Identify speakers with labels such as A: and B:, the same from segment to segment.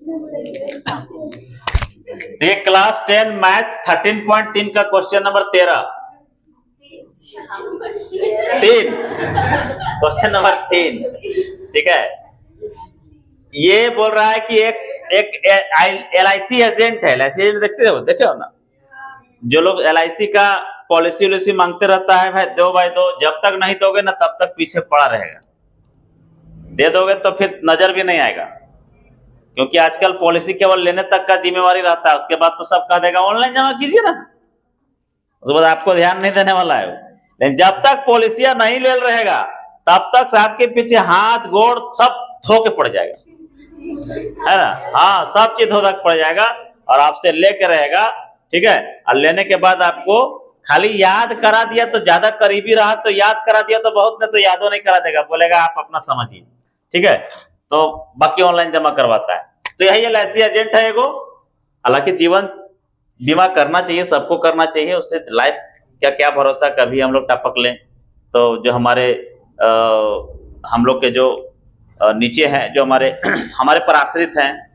A: ये class 10 math 13.3 का question number 13 question number 3, ठीक है। ये बोल रहा है कि एक LIC एजेंट है। LIC एजेंट देखे हो ना, जो लोग LIC का पॉलिसी वॉलिसी मांगते रहता है, भाई दो भाई दो, जब तक नहीं दोगे ना तब तक पीछे पड़ा रहेगा। दे दोगे तो फिर नजर भी नहीं आएगा, क्योंकि आजकल पॉलिसी केवल लेने तक का जिम्मेवारी रहता है, उसके बाद तो सब कह देगा ऑनलाइन जमा कीजिए ना, उसके बाद आपको ध्यान नहीं देने वाला है। लेकिन जब तक पॉलिसियां नहीं ले रहेगा तब तक आपके पीछे हाथ गोड़ सब धो के पड़ जाएगा, है ना। हाँ, सब चीज धो के पड़ जाएगा और आपसे लेके रहेगा, ठीक है। और लेने के बाद आपको खाली याद करा दिया तो ज्यादा करीबी रहा तो याद करा दिया तो बहुत, नहीं तो यादों नहीं करा देगा, बोलेगा आप अपना समझिए, ठीक है। तो बाकी ऑनलाइन जमा करवाता है। तो यही LIC एजेंट है एगो। हालांकि जीवन बीमा करना चाहिए, सबको करना चाहिए, उससे लाइफ क्या क्या भरोसा कभी हम लोग टपक लें तो जो हमारे हम लोग के जो नीचे हैं, जो हमारे हमारे पर आश्रित हैं,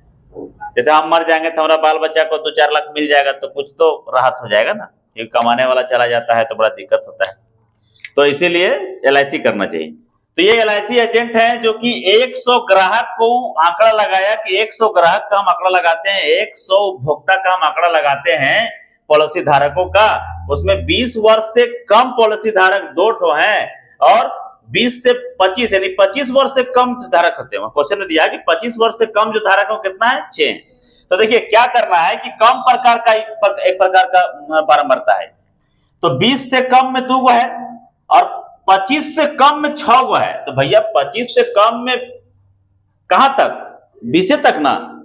A: जैसे हम मर जाएंगे तो हमारा बाल बच्चा को 2-4 लाख मिल जाएगा तो कुछ तो राहत हो जाएगा ना। ये कमाने वाला चला जाता है तो बड़ा दिक्कत होता है, तो इसीलिए LIC करना चाहिए। तो ये LIC एजेंट है जो कि 100 ग्राहक को आंकड़ा लगाया कि 100 ग्राहक का हम आंकड़ा लगाते हैं, 100 उपभोक्ता का हम आंकड़ा लगाते हैं पॉलिसी धारकों का। उसमें 20 वर्ष से कम पॉलिसी धारक 2 ठो हैं और 20 से 25 यानी 25 वर्ष से कम धारक होते हैं। क्वेश्चन में दिया है कि 25 वर्ष से कम जो धारक हो कितना है, 6। तो देखिए क्या करना है कि कम प्रकार का एक प्रकार का बारंबारता है, तो 20 से कम में 2 गो है और 25 से कम में 6 गो है। तो भैया 25 से कम में कहां तक, 20 तक ना,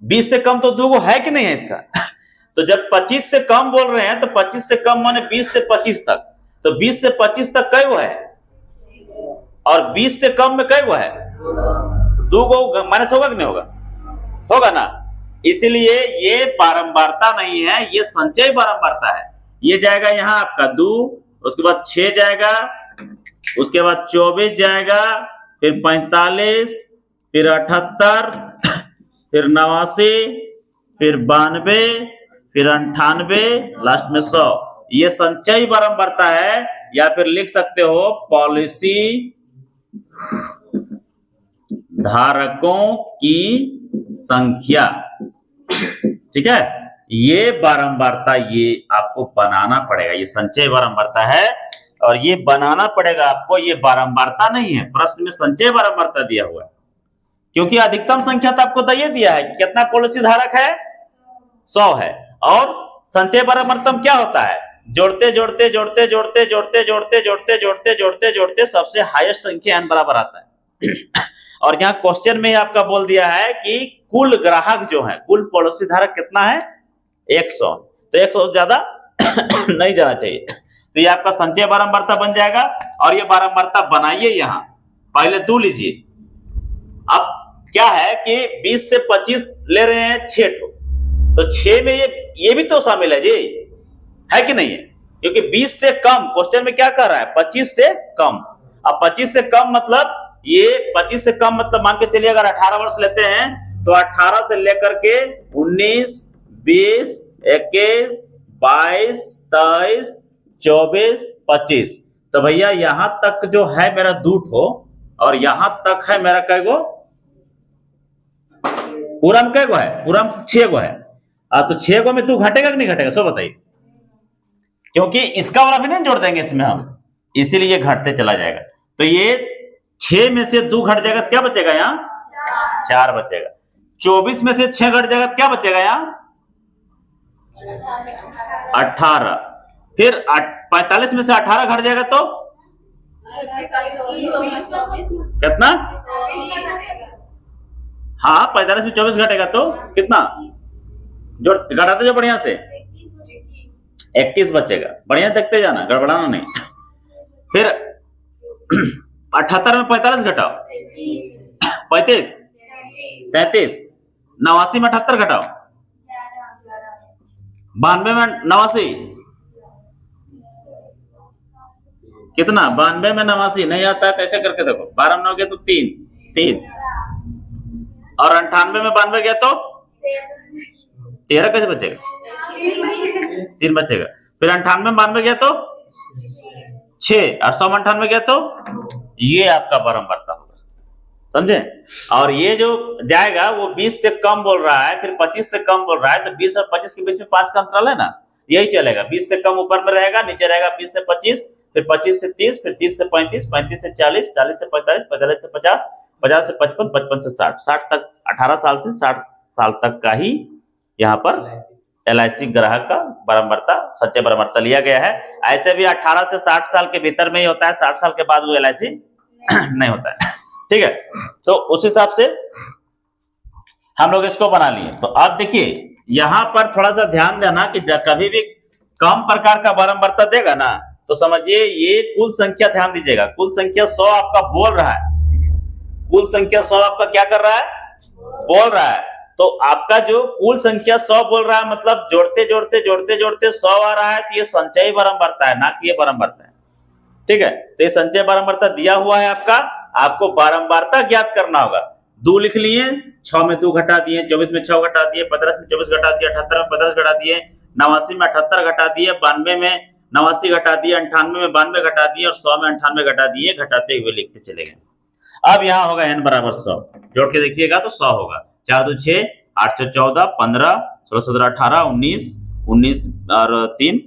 A: 20 से कम तो 2 गो है कि नहीं है इसका। तो जब 25 से कम बोल रहे हैं तो 25 से कम माने 20 से 25 तक, तो 20 से 25 तक कई गो है और 20 से कम में कई गो है, 2 गो माइनस होगा कि नहीं होगा, होगा ना। इसीलिए ये बारंबारता नहीं है, ये संचय बारंबारता है। ये जाएगा यहाँ आपका 2, उसके बाद 6 जाएगा, उसके बाद 24 जाएगा, फिर 45, फिर 78, फिर 89, फिर 92, फिर 98, लास्ट में 100। ये संचय बारंबारता है, या फिर लिख सकते हो पॉलिसी धारकों की संख्या, ठीक है। ये बारंबारता ये आपको बनाना पड़ेगा, ये संचय बारंबारता है और ये बनाना पड़ेगा आपको। ये बारंबारता नहीं है, प्रश्न में संचय बारंबारता दिया हुआ है, क्योंकि अधिकतम संख्या तो आपको ये दिया है कि कितना पॉलिसी धारक है, 100 है। और संचय बारंबारता क्या होता है, जोड़ते जोड़ते जोड़ते जोड़ते जोड़ते जोड़ते जोड़ते जोड़ते जोड़ते जोड़ते सबसे हाईएस्ट संख्या n बराबर आता है। और यहाँ क्वेश्चन में आपका बोल दिया है कि कुल ग्राहक जो है, कुल पॉलिसी धारक कितना है, 100। तो 100 ज्यादा नहीं जाना चाहिए। तो ये आपका संचय बारंबारता बन जाएगा। और ये बारंबारता बनाइए, यहाँ पहले 2 लीजिए। अब क्या है कि 20 से 25 ले रहे हैं 6 ठो, तो 6 में ये भी तो शामिल है जी, है कि नहीं है, क्योंकि 20 से कम क्वेश्चन में क्या कर रहा है, 25 से कम। अब 25 से कम मतलब ये 25 से कम मतलब मान के चलिए अगर 18 वर्ष लेते हैं तो 18 से लेकर के 19, 20, 21, 22, 23, 24, 25। तो भैया यहां तक जो है मेरा 2 ठो और यहां तक है मेरा कै गो, पूरा में कै गो है, पूरा में 6 गो है। तो 6 गो में 2 घटेगा कि नहीं घटेगा, सो बताइए, क्योंकि इसका वाला भी नहीं जोड़ देंगे इसमें हम, इसीलिए घटते चला जाएगा। तो ये 6 में से 2 घट जाएगा, क्या बचेगा यहाँ, 4 बचेगा। 24 में से 6 घट जाएगा, क्या बचेगा यहाँ, 18। फिर 45 में से 18 घट जाएगा तो कितना, हाँ 45 में 24 घटेगा तो कितना, जो घटाते जो बढ़िया से 21 बचेगा। बढ़िया देखते जाना, गड़बड़ाना नहीं। फिर 78 में 45 घटाओ, 35, 33, 89 में 78 घटाओ, 92 में 89 कितना, 92 में 89 नहीं आता है तो ऐसे करके देखो, 12 में 9 के तो 3, और 98 में 92 गया तो 13 कैसे बचेगा? 3 बचेगा। फिर 98 में 92 गया तो 6 और 100 में 98 गया तो ये आपका बारंबारता होगा, समझे? और ये जो जाएगा वो 20 से कम बोल रहा है, फिर 25 से कम बोल रहा है, तो 20 और 25 के बीच में 5 का अंतराल है ना, यही चलेगा। 20 से कम ऊपर में रहेगा, नीचे रहेगा 20 से 25, फिर 25 से 30, फिर 30 से 35, 35 से 40, 40 से 45, 45 से 50, 50 से 55, 55 से 60, 60 तक 18 साल से 60 साल तक का ही यहाँ पर LIC ग्राहक का बारंबारता, सच्चे बारंबारता लिया गया है। ऐसे भी 18 से 60 साल के भीतर में ही होता है, 60 साल के बाद वो LIC नहीं होता है, ठीक है। तो उस हिसाब से हम लोग इसको बना लिए। तो अब देखिए यहाँ पर थोड़ा सा ध्यान देना कि कभी भी कम प्रकार का बारंबारता देगा ना, तो समझिए ये कुल संख्या, ध्यान दीजिएगा, कुल संख्या 100 आपका बोल रहा है, कुल संख्या 100 आपका क्या कर रहा है? बोल रहा है। तो आपका जो कुल संख्या 100 बोल रहा है, मतलब जोड़ते जोड़ते जोड़ते जोड़ते 100 आ रहा है, तो ये संचयी बारंबारता है, ना कि ये बारंबारता है, ठीक है। तो ये संचय बारंबारता दिया हुआ है आपका, आपको बारंबारता ज्ञात करना होगा। 2 लिख लिए, 6 में 2 घटा दिए, 24 में 6 घटा दिए, 15 में 24 घटा दिए, 78 में 15 घटा दिए, 89 में 78 घटा दिए, 92 में 89 घटा दिए, 98 में 92 घटा दिए और 100 में 98 घटा दिए, घटाते हुए लिखते चले गए। अब यहाँ होगा n बराबर 100, जोड़ के देखिएगा तो 100 होगा। 4 2 6, 8 6 14, 15, 16 17 18, 19, 19 और 3,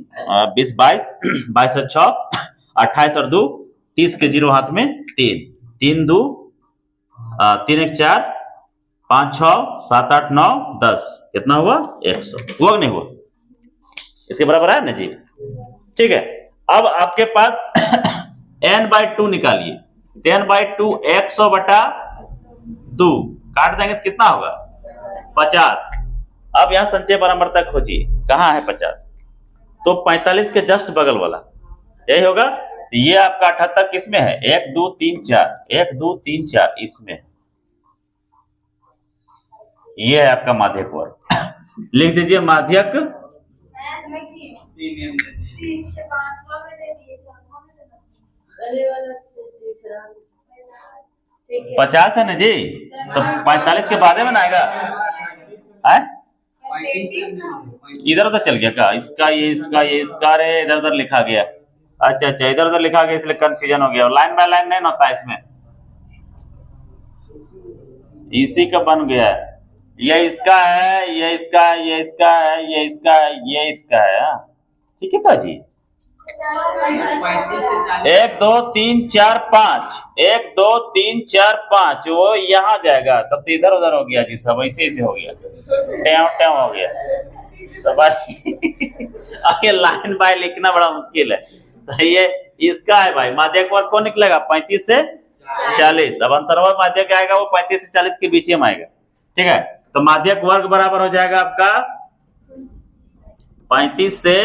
A: 20 22, 22 और 6, 28 और 2, 30 के 0 हाथ में 3, 3 2, 3 1 4, 5 6, 7 8 9 10, कितना हुआ? 100। हुआ नहीं हुआ? इसके बराबर है ना जी, ठीक है। अब आपके पास n/2 निकालिए, 10/2 100 बटा 2 काट देंगे तो कितना होगा? 50। अब यहाँ संचय बारंबारता खोजिए, कहाँ है 50? तो 45 के जस्ट बगल वाला यही होगा। ये आपका 78 किसमें है? 1 2 3 4, 1 2 3 4 इसमें, ये है आपका माध्यक वर्ग। लिख दीजिए माध्यक 50 है ना जी, तो 45 के बाद में ना आएगा, इधर उधर चल गया क्या? इसका ये इसका ये इसका, रे इधर उधर लिखा गया। अच्छा अच्छा, इधर उधर लिखा गया इसलिए कंफ्यूजन हो गया। लाइन बाय लाइन नहीं होता इसमें, इसी का बन गया है। ये इसका है, ये इसका है, ये इसका है, ये इसका है, ये इसका है, ठीक है था जी। 1 2 3 4 5, 1 2 3 4 5, वो यहाँ जाएगा, तब तो इधर उधर हो गया जी, सब ऐसे ऐसे हो गया, टेव टेव हो गया। तो भाई ये लाइन बाय लिखना बड़ा मुश्किल है। तो ये इसका है भाई, माध्यक वर्ग कौन निकलेगा? 35 से 40। अब अंतर्वर्ग माध्यक आएगा वो 35 से 40 के बीच में आएगा, ठीक है। तो माध्यक वर्ग बराबर हो जाएगा आपका 35 से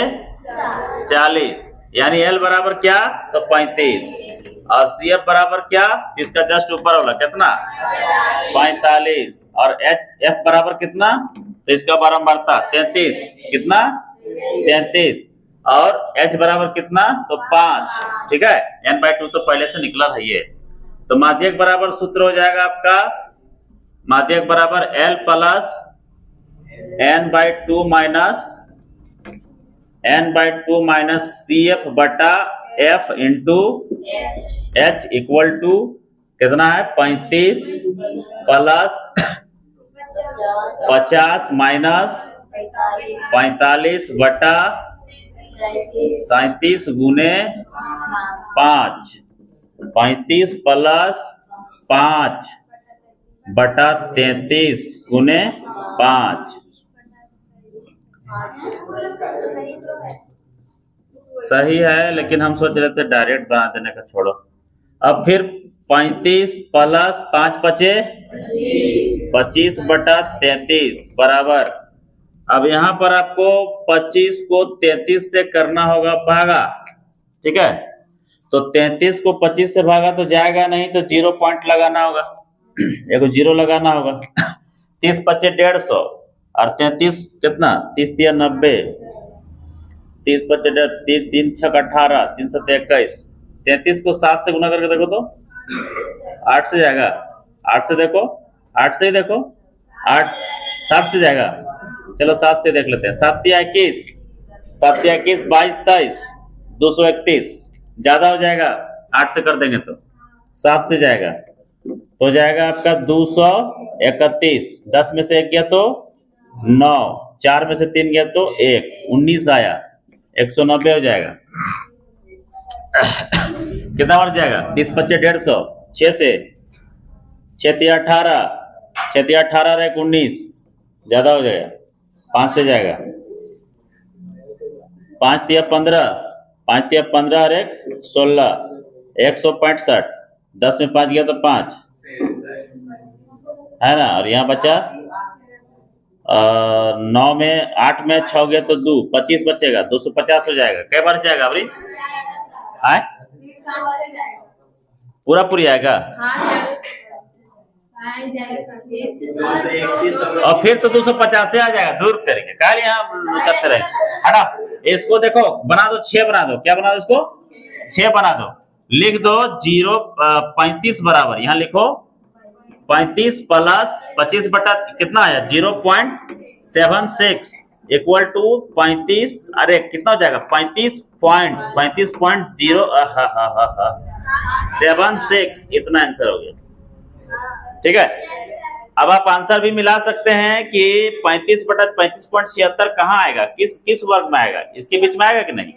A: 40, यानी L बराबर क्या? तो 35, और CF बराबर क्या? इसका जस्ट ऊपर वाला कितना? 45, और F बराबर कितना? तो इसका बारंबारता 33, कितना? 33, और H बराबर कितना? तो 5, ठीक है। n/2 तो पहले से निकला है ये। तो माध्यक बराबर सूत्र हो जाएगा आपका, माध्यक बराबर L plus n/2 minus CF बटा F into H equal to कितना है? 35 प्लस 50 माइनस 45 बटा 37 गुने 5, 35 प्लस 5 बटा 33 गुने 5, सही है, लेकिन हम सोच रहे थे डायरेक्ट बना देने का, छोड़ो। अब फिर 35 प्लस 5 बचे 25 बटा 33 बराबर, अब यहाँ पर आपको 25 को 33 से करना होगा भागा, ठीक है। तो 33 को 25 से भागा तो जाएगा नहीं, तो 0 पॉइंट लगाना होगा, एक 0 लगाना होगा। 30 बचे 150 और 33 कितना? 30 3 90, 30 बचे 3 6 18, 3 7 21। 33 को 7 से गुना करके देखो तो 8 से जाएगा, 8 से देखो, 8 से ही देखो, 8 60 से जाएगा, चलो 7 से देख लेते हैं। 7 या 21, 7 या 21, 22 23, 231 ज्यादा हो जाएगा, 8 से कर देंगे तो 7 से जाएगा तो जाएगा आपका 231, 10 में से 1 गया तो 9, 4 में से 3 गया तो 1, 19 आया, 190 हो जाएगा। कितना बढ़ जाएगा? 30 25 150, 6 से 6 3 18, 6 3 18 और 1 19 ज्यादा हो जाएगा, 5 से जाएगा, 5 3 15, 5 3 15 और 1 16, 165, 10 में 5 गया तो 5 है ना, और यहाँ बचा 9 में 8 में 6 गया तो 2, 25 बचेगा, 250 हो जाएगा। क्या बढ़ जाएगा अभी? आए पूरा पूरी आएगा और फिर तो 250 से आ जाएगा, दूर तरीके काल यहाँ करते रहे। हटा इसको, देखो बना दो 6 बना दो, क्या बना दो इसको? 6 बना दो, लिख दो 0 35 बराबर, यहाँ लिखो 35 प्लस 25 बटा कितना आया 0.76 इक्वल टू 35, अरे कितना हो जाएगा 35.76 इतना आंसर हो गया। ठीक है, अब आप आंसर भी मिला सकते हैं कि 35 बटा 35.76 कहाँ आएगा, किस किस वर्ग में आएगा, इसके बीच में आएगा कि नहीं?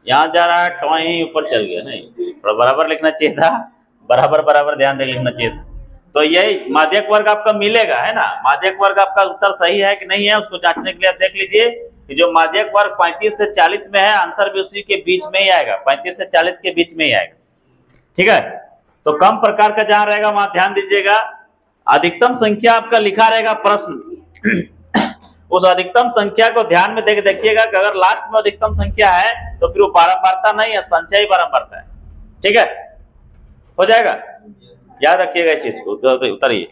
A: यहाँ जा रहा है टॉई ऊपर चल गया, नहीं थोड़ा बराबर लिखना चाहिए था, बराबर बराबर ध्यान दे लिखना चाहिए था। तो यही माध्यक वर्ग आपका मिलेगा, है ना। माध्यक वर्ग आपका उत्तर सही है कि नहीं है उसको जांचने के लिए देख लीजिए कि जो माध्यक वर्ग 35 से 40 में है, आंसर भी उसी के बीच में ही आएगा, 35 से 40 के बीच में ही आएगा। ठीक है, तो कम प्रकार का जहां रहेगा वहां ध्यान दीजिएगा। अधिकतम संख्या आपका लिखा रहेगा प्रश्न उस अधिकतम संख्या को ध्यान में देखिएगा कि अगर लास्ट में अधिकतम संख्या है तो फिर वो बारंबारता नहीं है, संचय बारंबारता है। ठीक है, हो जाएगा, याद रखिएगा इस चीज को, उतरिए।